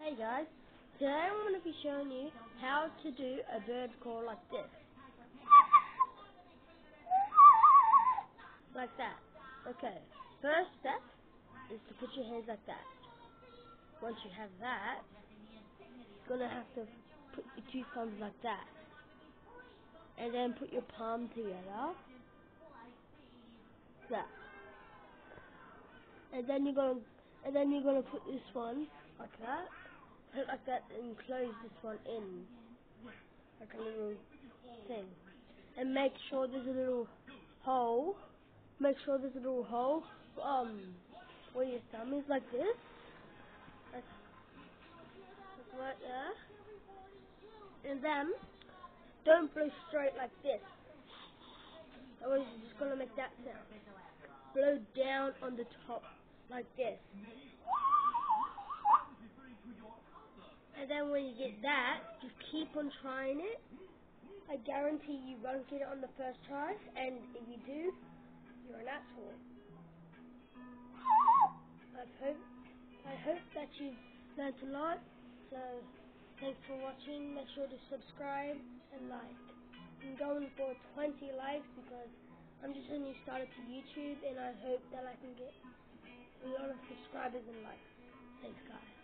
Hey guys, today I'm going to be showing you how to do a bird call like this. Like that. Okay, first step is to put your hands like that. Once you have that, you're going to have to put your two thumbs like that. And then put your palm together. That. And then you're going to put this one like that. Put it like that and close this one in. Like a little thing. And make sure there's a little hole. Make sure there's a little hole where your thumb is, like this. That's right there. And then don't blow straight like this. Otherwise you're just gonna make that sound. Blow down on the top like this. And then when you get that, just keep on trying it. I guarantee you won't get it on the first try, and if you do, you're an asshole. I hope that you've learnt a lot. So thanks for watching. Make sure to subscribe and like. I'm going for 20 likes because I'm just a new starter to YouTube, and I hope that I can get a lot of subscribers and likes. Thanks guys.